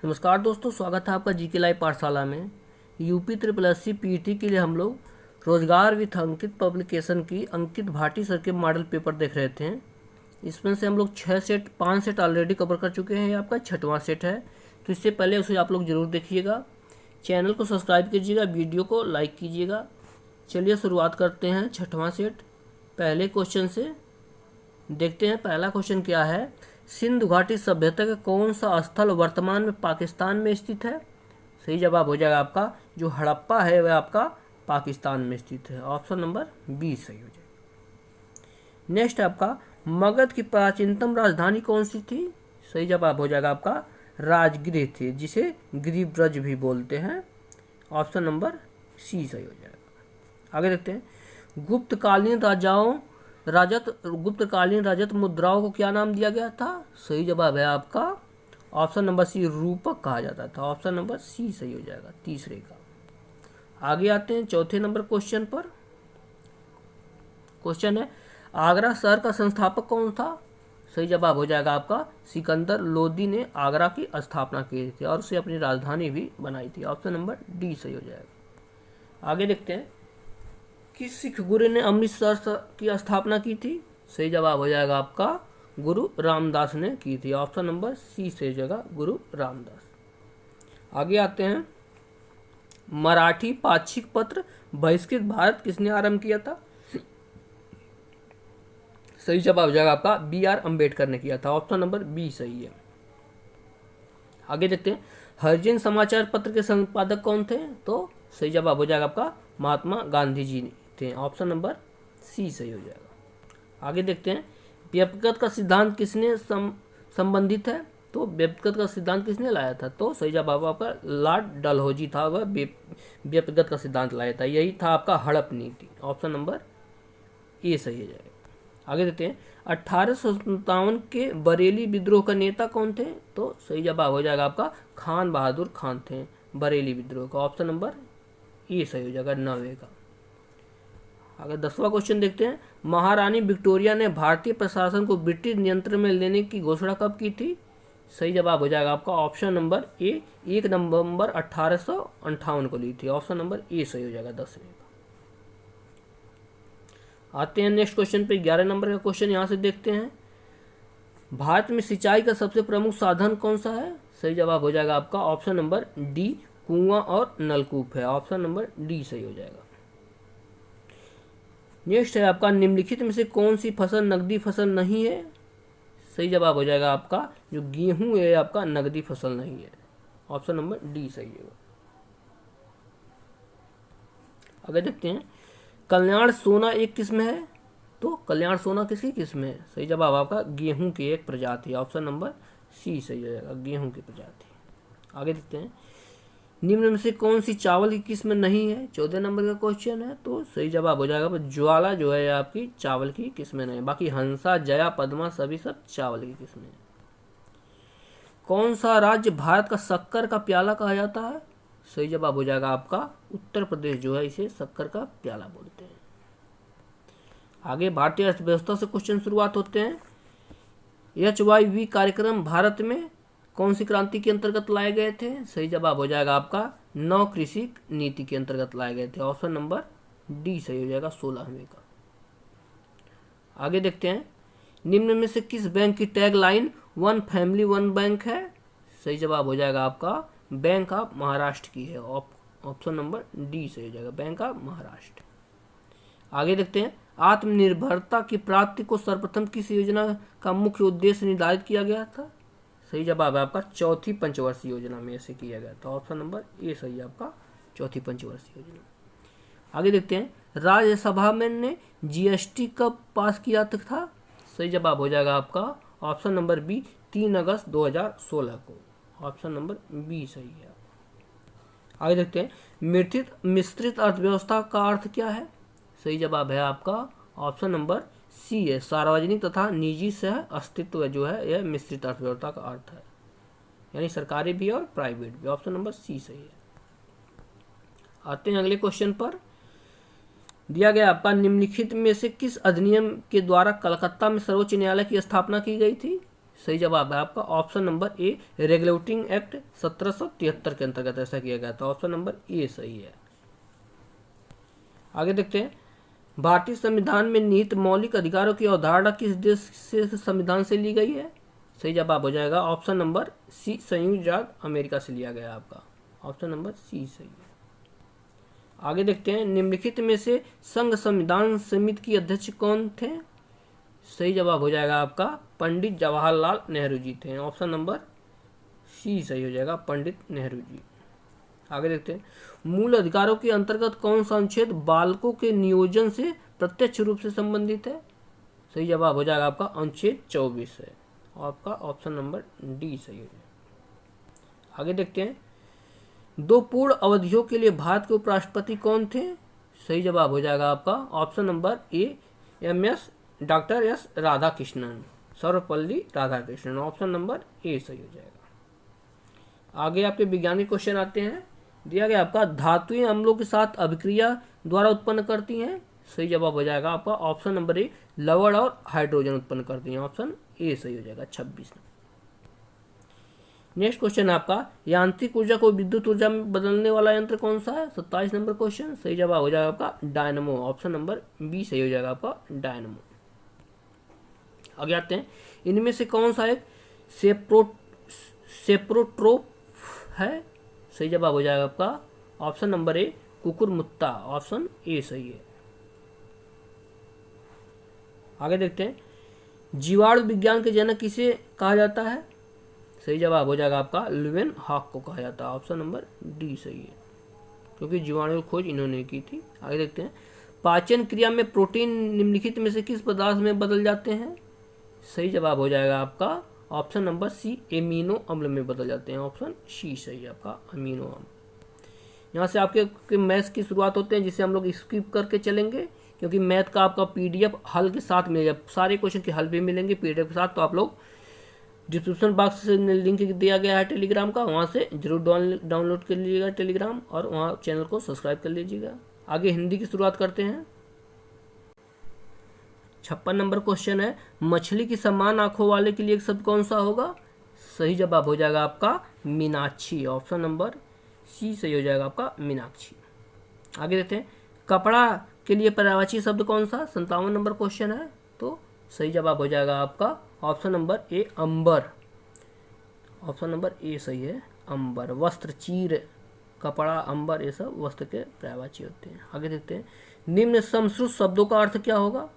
नमस्कार दोस्तों, स्वागत है आपका जीके लाइव पाठशाला में। UP triple S C PT के लिए हम लोग रोजगार विथ अंकित पब्लिकेशन की अंकित भाटी सर के मॉडल पेपर देख रहे थे। इसमें से हम लोग 5 सेट ऑलरेडी कवर कर चुके हैं। ये आपका 6वां सेट है, तो इससे पहले उसे आप लोग ज़रूर देखिएगा। चैनल को सब्सक्राइब कीजिएगा, वीडियो को लाइक कीजिएगा। चलिए शुरुआत करते हैं 6वां सेट। पहले क्वेश्चन से देखते हैं। पहला क्वेश्चन क्या है, सिंधु घाटी सभ्यता का कौन सा स्थल वर्तमान में पाकिस्तान में स्थित है? सही जवाब हो जाएगा आपका जो हड़प्पा है वह आपका पाकिस्तान में स्थित है। ऑप्शन नंबर बी सही हो जाएगा। नेक्स्ट आपका मगध की प्राचीनतम राजधानी कौन सी थी? सही जवाब हो जाएगा आपका राजगृह थी, जिसे गिरिब्रज भी बोलते हैं। ऑप्शन नंबर सी सही हो जाएगा। आगे देखते हैं। गुप्तकालीन राजत मुद्राओं को क्या नाम दिया गया था? सही जवाब है आपका ऑप्शन नंबर सी, रूपक कहा जाता था। ऑप्शन नंबर सी सही हो जाएगा तीसरे का। आगे आते हैं चौथे नंबर क्वेश्चन पर। क्वेश्चन है, आगरा शहर का संस्थापक कौन था? सही जवाब हो जाएगा आपका सिकंदर लोदी ने आगरा की स्थापना की थी और उसे अपनी राजधानी भी बनाई थी। ऑप्शन नंबर डी सही हो जाएगा। आगे देखते हैं। किस सिख गुरु ने अमृतसर की स्थापना की थी? सही जवाब हो जाएगा आपका गुरु रामदास ने की थी। ऑप्शन नंबर सी सही हो जाएगा गुरु रामदास। आगे आते हैं। मराठी पाक्षिक पत्र बहिष्कृत भारत किसने आरंभ किया था? सही जवाब हो जाएगा आपका बी.आर. अम्बेडकर ने किया था। ऑप्शन नंबर बी सही है। आगे देखते हैं। हरिजन समाचार पत्र के संपादक कौन थे? तो सही जवाब हो जाएगा आपका महात्मा गांधी जी थे। ऑप्शन नंबर सी सही हो जाएगा। आगे देखते हैं। व्यक्तिगत का सिद्धांत किसने संबंधित है? तो व्यक्तिगत का सिद्धांत किसने लाया था? तो सही जवाब आपका लॉर्ड डलहौजी था, वह व्यक्तिगत का सिद्धांत लाया था। यही था आपका हड़प नीति। ऑप्शन नंबर ए सही हो जाएगा। आगे देखते हैं। 1857 के बरेली विद्रोह का नेता कौन थे? तो सही जवाब हो जाएगा आपका खान बहादुर खान थे बरेली विद्रोह का। ऑप्शन नंबर ए सही हो जाएगा 90 का। अगर 10वां क्वेश्चन देखते हैं। महारानी विक्टोरिया ने भारतीय प्रशासन को ब्रिटिश नियंत्रण में लेने की घोषणा कब की थी? सही जवाब हो जाएगा आपका ऑप्शन नंबर ए 1 नवंबर 1858 को ली थी। ऑप्शन नंबर ए सही हो जाएगा 10वें का। आते हैं नेक्स्ट क्वेश्चन पे। 11 नंबर का क्वेश्चन यहाँ से देखते हैं। भारत में सिंचाई का सबसे प्रमुख साधन कौन सा है? सही जवाब हो जाएगा आपका ऑप्शन नंबर डी, कुआं और नलकूप है। ऑप्शन नंबर डी सही हो जाएगा। नेक्स्ट है आपका, निम्नलिखित में से कौन सी फसल नकदी फसल नहीं है? सही जवाब हो जाएगा आपका जो गेहूं है आपका नकदी फसल नहीं है। ऑप्शन नंबर डी सही है। आगे देखते हैं। कल्याण सोना एक किस्म है? तो कल्याण सोना किसकी किस्म है? सही जवाब आपका गेहूं की एक प्रजाति। ऑप्शन नंबर सी सही हो जाएगा गेहूं की प्रजाति। आगे देखते हैं। निम्न में से कौन सी चावल की किस्म नहीं है? 14 नंबर का क्वेश्चन है। तो सही जवाब हो जाएगा ज्वाला जो है आपकी चावल की किस्म नहीं है। बाकी हंसा, जया, पद्मा सभी सब चावल की किस्म है। कौन सा राज्य भारत का शक्कर का प्याला कहा जाता है? सही जवाब हो जाएगा आपका उत्तर प्रदेश जो है इसे शक्कर का प्याला बोलते हैं। आगे भारतीय अर्थव्यवस्था से क्वेश्चन शुरुआत होते हैं। HYV कार्यक्रम भारत में कौन सी क्रांति के अंतर्गत लाए गए थे? सही जवाब हो जाएगा आपका नव कृषि नीति के अंतर्गत लाए गए थे। ऑप्शन नंबर डी सही हो जाएगा 16वें का। आगे देखते हैं। निम्न में से किस बैंक की tag line one family one bank है? सही जवाब हो जाएगा आपका बैंक ऑफ महाराष्ट्र की है। ऑप्शन नंबर डी सही हो जाएगा बैंक ऑफ महाराष्ट्र। आगे देखते हैं। आत्मनिर्भरता की प्राप्ति को सर्वप्रथम किस योजना का मुख्य उद्देश्य निर्धारित किया गया था? सही जवाब है आपका चौथी पंचवर्षीय योजना में ऐसे किया गया था। ऑप्शन नंबर ए सही है आपका चौथी पंचवर्षीय योजना। आगे देखते हैं। राज्यसभा में ने GST कब पास किया था? सही जवाब हो जाएगा आपका ऑप्शन नंबर बी 3 अगस्त 2016 को। ऑप्शन नंबर बी सही है। आगे देखते हैं। मिश्रित अर्थव्यवस्था का अर्थ क्या है? सही जवाब है आपका ऑप्शन नंबर सी है, सार्वजनिक तथा निजी सह अस्तित्व जो है यह मिश्रित अर्थव्यवस्था का अर्थ है, यानी सरकारी भी और प्राइवेट भी। ऑप्शन नंबर सी सही है। आते हैं अगले क्वेश्चन पर। दिया गया आपका निम्नलिखित में से किस अधिनियम के द्वारा कलकत्ता में सर्वोच्च न्यायालय की स्थापना की गई थी? सही जवाब है आपका ऑप्शन नंबर ए, रेगुलेटिंग एक्ट 1773 के अंतर्गत ऐसा किया गया था। ऑप्शन नंबर ए सही है। आगे देखते हैं, भारतीय संविधान में निहित मौलिक अधिकारों की अवधारणा किस देश से संविधान से ली गई है? सही जवाब हो जाएगा ऑप्शन नंबर सी, संयुक्त राज्य अमेरिका से लिया गया आपका। ऑप्शन नंबर सी सही है। आगे देखते हैं, निम्नलिखित में से संघ संविधान समिति की अध्यक्ष कौन थे? सही जवाब हो जाएगा आपका पंडित जवाहरलाल नेहरू जी थे। ऑप्शन नंबर सी सही हो जाएगा, पंडित नेहरू जी। आगे देखते हैं, मूल अधिकारों के अंतर्गत कौन सा अनुच्छेद बालकों के नियोजन से प्रत्यक्ष रूप से संबंधित है? सही जवाब हो जाएगा आपका अनुच्छेद 24 है। आपका ऑप्शन नंबर डी सही हो जाएगा। आगे देखते हैं, 2 पूर्ण अवधियों के लिए भारत के उपराष्ट्रपति कौन थे? सही जवाब हो जाएगा आपका option number A, MS doctor S Radhakrishnan, Sarvepalli Radhakrishnan. Option number A सही हो जाएगा। आगे आपके वैज्ञानिक क्वेश्चन आते हैं। दिया गया आपका धातुएं अम्लों के साथ अभिक्रिया द्वारा उत्पन्न करती हैं। सही जवाब हो जाएगा आपका ऑप्शन नंबर ए, लवण और हाइड्रोजन उत्पन्न करती हैं। ऑप्शन ए सही हो जाएगा 26। नेक्स्ट क्वेश्चन आपका, यांत्रिक ऊर्जा को विद्युत ऊर्जा में बदलने वाला यंत्र कौन सा है? 27 नंबर क्वेश्चन। सही जवाब हो जाएगा आपका डायनमो। ऑप्शन नंबर बी सही हो जाएगा आपका डायनमो। आगे आते हैं, इनमें से कौन सा एक सेप्रोट्रोप है? सही जवाब हो जाएगा आपका ऑप्शन नंबर ए, कुकुरमुत्ता। ऑप्शन ए सही है। आगे देखते हैं, जीवाणु विज्ञान के जनक किसे कहा जाता है? सही जवाब हो जाएगा आपका लुवेन हॉक को कहा जाता है। ऑप्शन नंबर डी सही है, क्योंकि जीवाणु की खोज इन्होंने की थी। आगे देखते हैं, पाचन क्रिया में प्रोटीन निम्नलिखित में से किस पदार्थ में बदल जाते हैं? सही जवाब हो जाएगा आपका ऑप्शन नंबर सी, एमिनो अम्ल में बदल जाते हैं। ऑप्शन सी सही है आपका, अमीनो अम्ल। यहाँ से आपके मैथ्स की शुरुआत होते हैं, जिसे हम लोग स्किप करके चलेंगे, क्योंकि मैथ का आपका PDF हल के साथ मिलेगा, सारे क्वेश्चन के हल भी मिलेंगे PDF के साथ। तो आप लोग डिस्क्रिप्शन बॉक्स से लिंक दिया गया है टेलीग्राम का, वहाँ से जरूर डाउनलोड कर लीजिएगा टेलीग्राम, और वहाँ चैनल को सब्सक्राइब कर लीजिएगा। आगे हिंदी की शुरुआत करते हैं। 56 नंबर क्वेश्चन है, मछली की समान आंखों वाले के लिए एक शब्द कौन सा होगा? सही जवाब हो जाएगा आपका मीनाक्षी। ऑप्शन नंबर सी सही हो जाएगा आपका मीनाक्षी। आगे देखते हैं, कपड़ा के लिए पर्यायवाची शब्द कौन सा? 57 नंबर क्वेश्चन है। तो सही जवाब हो जाएगा आपका ऑप्शन नंबर ए, अंबर। ऑप्शन नंबर ए सही है, अंबर। वस्त्र, चीर, कपड़ा, अंबर, ये सब वस्त्र के पर्यायवाची होते हैं। आगे देखते हैं, निम्न समश्रुत शब्दों का अर्थ क्या होगा?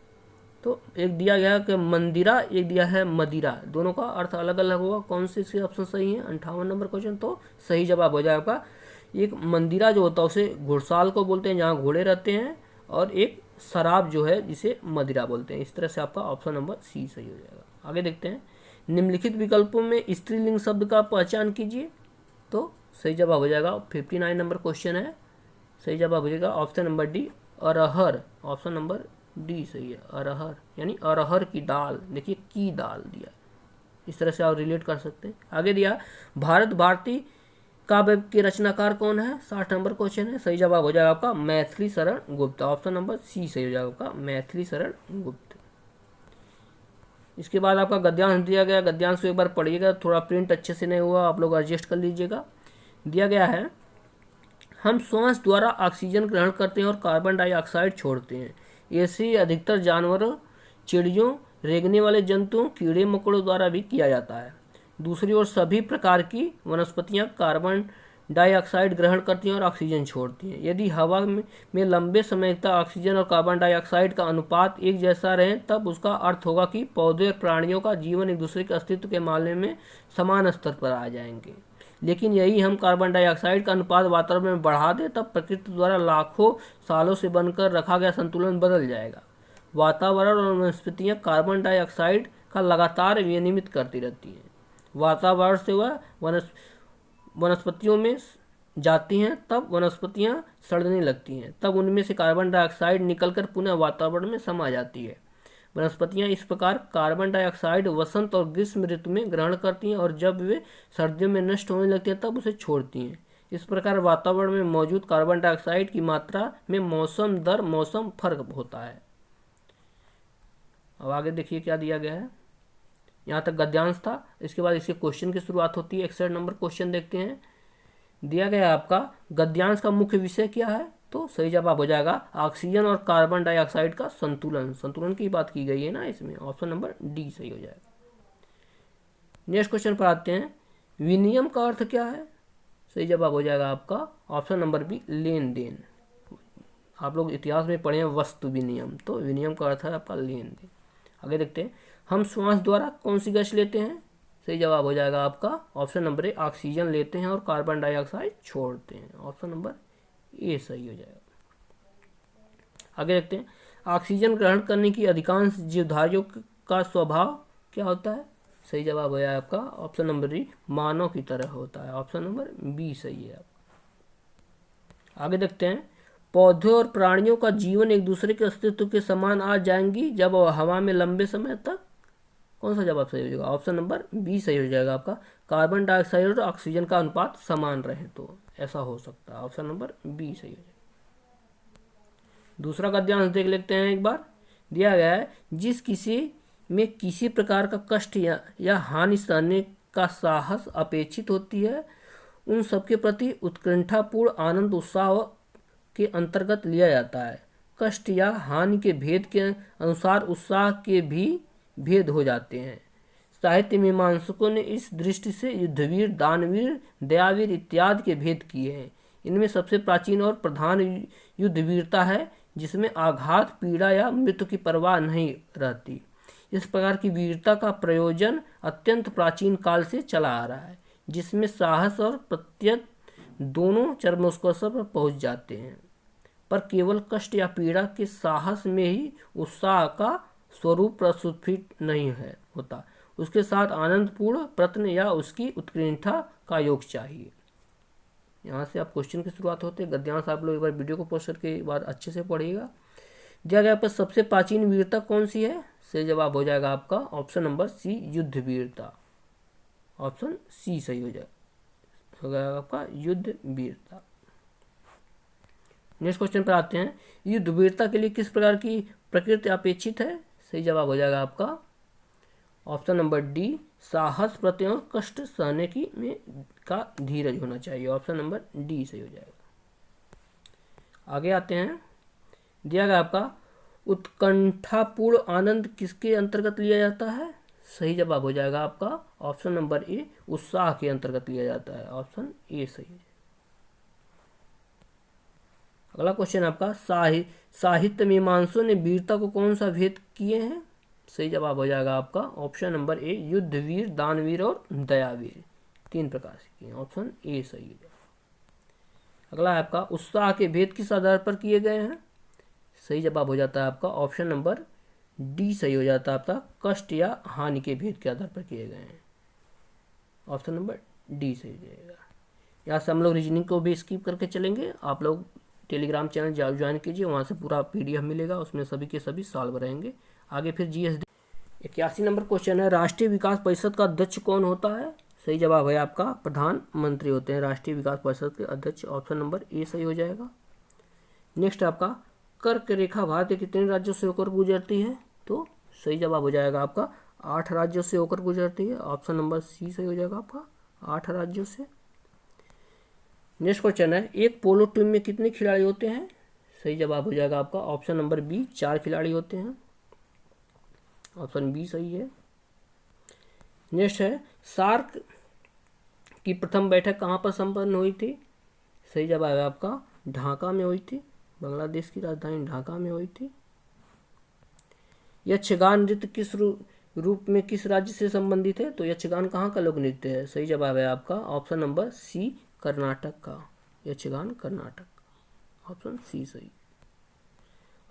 तो एक दिया गया है कि मंदिरा, एक दिया है मदिरा, दोनों का अर्थ अलग अलग होगा। कौन से इसके ऑप्शन सही है? 58 नंबर क्वेश्चन। तो सही जवाब हो जाएगा, एक मंदिरा जो होता है उसे घुड़साल को बोलते हैं, जहाँ घोड़े रहते हैं, और एक शराब जो है जिसे मदिरा बोलते हैं। इस तरह से आपका ऑप्शन नंबर सी सही हो जाएगा। आगे देखते हैं, निम्नलिखित विकल्पों में स्त्रीलिंग शब्द का पहचान कीजिए। तो सही जवाब हो जाएगा 59 नंबर क्वेश्चन है। सही जवाब हो जाएगा ऑप्शन नंबर डी, अरहर। ऑप्शन नंबर डी सही है, अरहर, यानी अरहर की दाल। देखिए की दाल दिया, इस तरह से आप रिलेट कर सकते हैं। आगे दिया, भारत भारती काव्य के रचनाकार कौन है? 60 नंबर क्वेश्चन है। सही जवाब हो जाएगा आपका Maithili Sharan Gupt. Option number C सही हो जाएगा आपका मैथिली शरण गुप्त। इसके बाद आपका गद्यांश दिया गया, गद्यांश को एक बार पढ़िएगा, थोड़ा प्रिंट अच्छे से नहीं हुआ, आप लोग एडजस्ट कर लीजिएगा। दिया गया है, हम श्वास द्वारा ऑक्सीजन ग्रहण करते हैं और कार्बन डाइऑक्साइड छोड़ते हैं। ऐसे अधिकतर जानवरों, चिड़ियों, रेंगने वाले जंतुओं, कीड़े मकोड़ों द्वारा भी किया जाता है। दूसरी ओर सभी प्रकार की वनस्पतियां कार्बन डाइऑक्साइड ग्रहण करती हैं और ऑक्सीजन छोड़ती हैं। यदि हवा में लंबे समय तक ऑक्सीजन और कार्बन डाइऑक्साइड का अनुपात एक जैसा रहे, तब उसका अर्थ होगा कि पौधे और प्राणियों का जीवन एक दूसरे के अस्तित्व के मामले में समान स्तर पर आ जाएंगे। लेकिन यही हम कार्बन डाइऑक्साइड का अनुपात वातावरण में बढ़ा दें, तब प्रकृति द्वारा लाखों सालों से बनकर रखा गया संतुलन बदल जाएगा। वातावरण और वनस्पतियाँ कार्बन डाइऑक्साइड का लगातार विनियमित करती रहती हैं। वातावरण से वह वनस्पतियों में जाती हैं, तब वनस्पतियां सड़ने लगती हैं, तब उनमें से कार्बन डाइऑक्साइड निकलकर पुनः वातावरण में समा जाती है। वनस्पतियां इस प्रकार कार्बन डाइऑक्साइड वसंत और ग्रीष्म ऋतु में ग्रहण करती हैं, और जब वे सर्दियों में नष्ट होने लगती हैं तब उसे छोड़ती हैं। इस प्रकार वातावरण में मौजूद कार्बन डाइऑक्साइड की मात्रा में मौसम दर मौसम फर्क होता है। अब आगे देखिए क्या दिया गया है। यहाँ तक गद्यांश था। इसके बाद इसके क्वेश्चन की शुरुआत होती है। 61 नंबर क्वेश्चन देखते हैं। दिया गया आपका गद्यांश का मुख्य विषय क्या है, तो सही जवाब हो जाएगा ऑक्सीजन और कार्बन डाइऑक्साइड का संतुलन। संतुलन की बात की गई है ना इसमें, ऑप्शन नंबर डी सही हो जाएगा। नेक्स्ट क्वेश्चन पर आते हैं। विनिमय का अर्थ क्या है, सही जवाब हो जाएगा आपका ऑप्शन नंबर बी लेन देन। आप लोग इतिहास में पढ़े हैं वस्तु विनिमय, तो विनिमय का अर्थ है आपका लेन देन। आगे देखते हैं। हम श्वास द्वारा कौन सी गैस लेते हैं, सही जवाब हो जाएगा आपका ऑप्शन नंबर ए ऑक्सीजन लेते हैं और कार्बन डाइऑक्साइड छोड़ते हैं। ऑप्शन नंबर ए सही हो जाएगा। आगे देखते हैं। ऑक्सीजन ग्रहण करने की अधिकांश जीवधारियों का स्वभाव क्या होता है, सही जवाब हो जाएगा आपका ऑप्शन नंबर डी मानव की तरह होता है। ऑप्शन नंबर बी सही है। आगे देखते हैं। पौधों और प्राणियों का जीवन एक दूसरे के अस्तित्व के समान आ जाएंगी जब हवा में लंबे समय तक, कौन सा जवाब सही हो जाएगा, ऑप्शन नंबर बी सही हो जाएगा आपका कार्बन डाइऑक्साइड और ऑक्सीजन का अनुपात समान रहे तो ऐसा हो सकता है। ऑप्शन नंबर बी सही हो जाएगा। दूसरा गद्यांश देख लेते हैं एक बार। दिया गया है जिस किसी में किसी प्रकार का कष्ट या हानि सहने का साहस अपेक्षित होती है उन सबके प्रति उत्कंठापूर्ण आनंद उत्साह के अंतर्गत लिया जाता है। कष्ट या हानि के भेद के अनुसार उत्साह के भी भेद हो जाते हैं। साहित्य मीमांसकों ने इस दृष्टि से युद्धवीर, दानवीर, दयावीर इत्यादि के भेद किए हैं। इनमें सबसे प्राचीन और प्रधान युद्धवीरता है जिसमें आघात, पीड़ा या मृत्यु की परवाह नहीं रहती। इस प्रकार की वीरता का प्रयोजन अत्यंत प्राचीन काल से चला आ रहा है, जिसमें साहस और प्रत्यय दोनों चरमोत्कर्ष पर पहुंच जाते हैं, पर केवल कष्ट या पीड़ा के साहस में ही उत्साह का स्वरूप प्रस्फुटित नहीं है होता, उसके साथ आनंदपूर्ण प्रयत्न या उसकी उत्कृष्टता का योग चाहिए। यहाँ से आप क्वेश्चन की शुरुआत होते हैं। गद्यांश आप लोग एक बार वीडियो को पॉज करके बाद अच्छे से पढ़िएगा। दिया गया पर सबसे प्राचीन वीरता कौन सी है, सही जवाब हो जाएगा आपका ऑप्शन नंबर सी युद्ध वीरता। ऑप्शन सी सही हो जाएगा आपका युद्ध वीरता। नेक्स्ट क्वेश्चन पर आते हैं। युद्ध वीरता के लिए किस प्रकार की प्रकृति अपेक्षित है, सही जवाब हो जाएगा आपका ऑप्शन नंबर डी साहस, प्रत्यय और कष्ट सहने की में का धीरज होना चाहिए। ऑप्शन नंबर डी सही हो जाएगा। आगे आते हैं। दिया गया आपका उत्कंठापूर्ण आनंद किसके अंतर्गत लिया जाता है, सही जवाब हो जाएगा आपका ऑप्शन नंबर ए उत्साह के अंतर्गत लिया जाता है। ऑप्शन ए सही है। अगला क्वेश्चन आपका साहित्य मीमांसों ने वीरता को कौन सा भेद किए हैं, सही जवाब हो जाएगा आपका ऑप्शन नंबर ए युद्धवीर, दानवीर और दयावीर, 3 प्रकार से किए। ऑप्शन ए सही है। अगला है आपका उत्साह के भेद किस आधार पर किए गए हैं, सही जवाब हो जाता है आपका ऑप्शन नंबर डी सही हो जाता है आपका कष्ट या हानि के भेद के आधार पर किए गए हैं। ऑप्शन नंबर डी सही हो जाएगा। यहाँ से हम लोग रीजनिंग को भी स्किप करके चलेंगे। आप लोग टेलीग्राम चैनल ज्वाइन कीजिए, वहाँ से पूरा PDF मिलेगा, उसमें सभी के सभी सॉल्व रहेंगे। आगे फिर GS 81 नंबर क्वेश्चन है। राष्ट्रीय विकास परिषद का अध्यक्ष कौन होता है, सही जवाब है आपका प्रधानमंत्री होते हैं राष्ट्रीय विकास परिषद के अध्यक्ष। ऑप्शन नंबर ए सही हो जाएगा। नेक्स्ट आपका कर्क रेखा भारत के कितने राज्यों से होकर गुजरती है, तो सही जवाब हो जाएगा आपका 8 राज्यों से होकर गुजरती है। ऑप्शन नंबर सी सही हो जाएगा आपका 8 राज्यों से। नेक्स्ट क्वेश्चन है। एक पोलो टीम में कितने खिलाड़ी होते हैं, सही जवाब हो जाएगा आपका ऑप्शन नंबर बी 4 खिलाड़ी होते हैं। ऑप्शन बी सही है। नेक्स्ट है सार्क की प्रथम बैठक कहाँ पर संपन्न हुई थी, सही जवाब है आपका ढाका में हुई थी, बांग्लादेश की राजधानी ढाका में हुई थी। यक्षगान नृत्य किस रूप में किस राज्य से संबंधित है, तो यक्षगान कहाँ का लोक नृत्य है, सही जवाब है आपका ऑप्शन नंबर सी कर्नाटक का, यक्षगान कर्नाटक। ऑप्शन सी सही।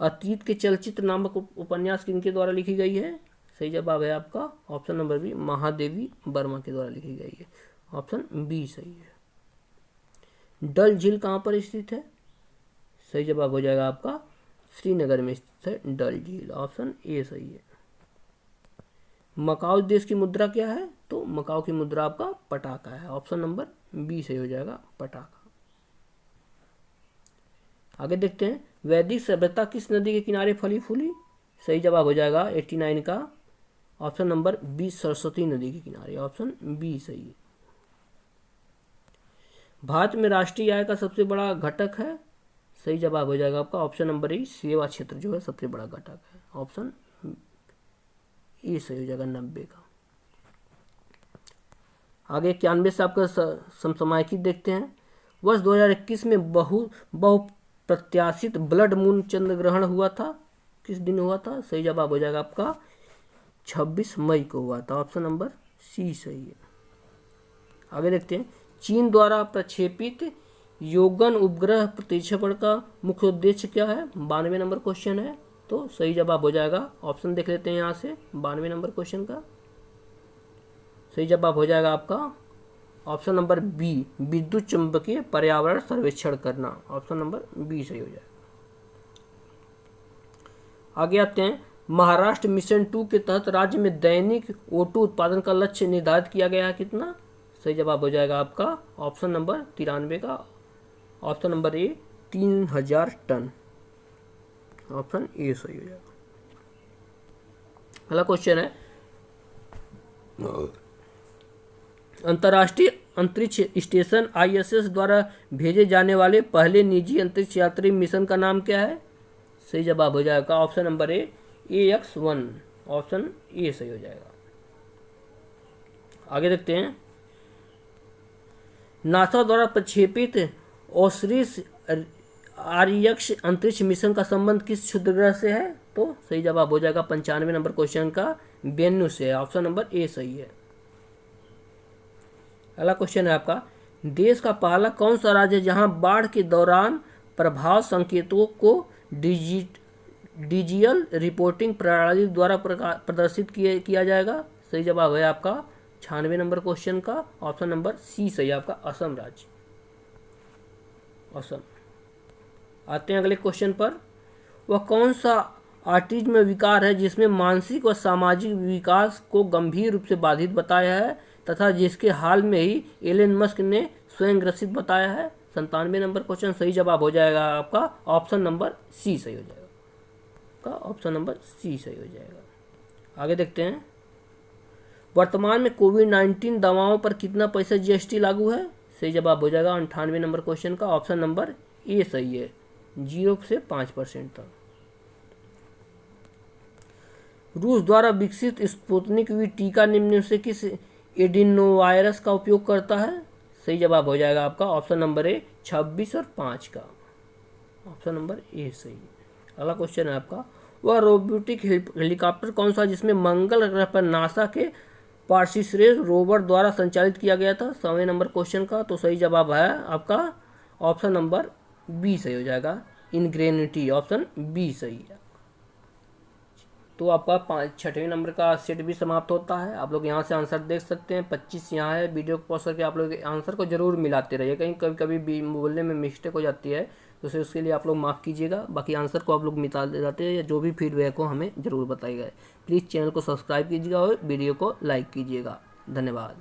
अतीत के चलचित्र नामक उपन्यास किनके द्वारा लिखी गई है, सही जवाब है आपका option number B Mahadevi Verma के द्वारा लिखी गई है। ऑप्शन बी सही है। डल झील कहाँ पर स्थित है, सही जवाब हो जाएगा आपका श्रीनगर में स्थित है डल झील। ऑप्शन ए सही है। मकाऊ देश की मुद्रा क्या है, तो मकाऊ की मुद्रा आपका पटाखा है। ऑप्शन नंबर बी सही हो जाएगा पटाखा। आगे देखते हैं। वैदिक सभ्यता किस नदी के किनारे फली फूली, सही जवाब हो जाएगा 89 का ऑप्शन नंबर बी सरस्वती नदी के किनारे, ऑप्शन बी सही है। भारत में राष्ट्रीय आय का सबसे बड़ा घटक है, सही जवाब हो जाएगा आपका ऑप्शन नंबर ए, सेवा क्षेत्र जो है सबसे बड़ा घटक है, ऑप्शन ए सही हो जाएगा 90 का। आगे 91 से आपका समसामयिकी देखते हैं। वर्ष 2021 में बहुप्रत्याशित ब्लड मून चंद्र ग्रहण हुआ था, किस दिन हुआ था? सही जवाब हो जाएगा आपका 26 मई को हुआ था, ऑप्शन नंबर सी सही है। आगे देखते हैं, चीन द्वारा प्रक्षेपित योगन उपग्रह प्रक्षेपण का मुख्य उद्देश्य क्या है? 92 नंबर क्वेश्चन है, तो सही जवाब हो जाएगा, ऑप्शन देख लेते हैं यहाँ से 92 नंबर क्वेश्चन का सही जवाब हो जाएगा आपका ऑप्शन नंबर बी, विद्युत चुंबकीय पर्यावरण सर्वेक्षण करना, ऑप्शन नंबर बी सही हो जाएगा। आगे आते हैं, महाराष्ट्र मिशन 2 के तहत राज्य में दैनिक O2 उत्पादन का लक्ष्य निर्धारित किया गया है, कितना? सही जवाब हो जाएगा आपका ऑप्शन नंबर 93 का, option number A 3000 tonne, option A सही हो जाएगा। अगला क्वेश्चन है, अंतर्राष्ट्रीय अंतरिक्ष स्टेशन ISS द्वारा भेजे जाने वाले पहले निजी अंतरिक्ष यात्री मिशन का नाम क्या है? सही जवाब हो जाएगा option number A AX-1, option A सही हो जाएगा। आगे देखते हैं, नासा द्वारा प्रक्षेपित ओसिरिस REX अंतरिक्ष मिशन का संबंध किस क्षुद्रग्रह से है? तो सही जवाब हो जाएगा 95 नंबर क्वेश्चन का वेन्यू से, ऑप्शन नंबर ए सही है। अगला क्वेश्चन है आपका, देश का पहला कौन सा राज्य है जहां बाढ़ के दौरान प्रभाव संकेतों को डिजिटल रिपोर्टिंग प्रणाली द्वारा प्रदर्शित किया जाएगा? सही जवाब है आपका 96 नंबर क्वेश्चन का, ऑप्शन नंबर सी सही है आपका, असम राज्य, असम। आते हैं अगले क्वेश्चन पर, वह कौन सा ऑटिज्म विकार है जिसमें मानसिक व सामाजिक विकास को गंभीर रूप से बाधित बताया है तथा जिसके हाल में ही एलन मस्क ने स्वयं ग्रसित बताया है? 97 नंबर क्वेश्चन सही जवाब हो जाएगा आपका ऑप्शन नंबर सी सही हो जाएगा, का ऑप्शन नंबर सी सही हो जाएगा। आगे देखते हैं, वर्तमान में कोविड-19 दवाओं पर कितना पैसा GST लागू है? सही जवाब हो जाएगा 98 नंबर क्वेश्चन का, ऑप्शन नंबर ए सही है, 0 से 5% तक। रूस द्वारा विकसित स्पुतनिक V टीका निम्न से किस एडिनोवायरस का उपयोग करता है? सही जवाब हो जाएगा आपका ऑप्शन नंबर ए 26 और 5 का, ऑप्शन नंबर ए सही है। अगला क्वेश्चन है आपका, वह रोबोटिक हेलीकॉप्टर कौन सा जिसमें मंगल ग्रह पर नासा के पार्सिसरेस रोवर द्वारा संचालित किया गया था? 100 नंबर क्वेश्चन का, तो सही जवाब है आपका ऑप्शन नंबर बी सही हो जाएगा, इनग्रेनिटी, ऑप्शन बी सही है। तो आपका 6वें नंबर का सेट भी समाप्त होता है। आप लोग यहाँ से आंसर देख सकते हैं, 25 यहाँ है। वीडियो को पॉज करके आप लोग आंसर को जरूर मिलाते रहिए, कहीं कभी कभी बोलने में मिस्टेक हो जाती है तो उसके लिए आप लोग माफ़ कीजिएगा। बाकी आंसर को आप लोग मिटा जाते हैं, या जो भी फीडबैक हो हमें ज़रूर बताइएगा। प्लीज़ चैनल को सब्सक्राइब कीजिएगा और वीडियो को लाइक कीजिएगा। धन्यवाद।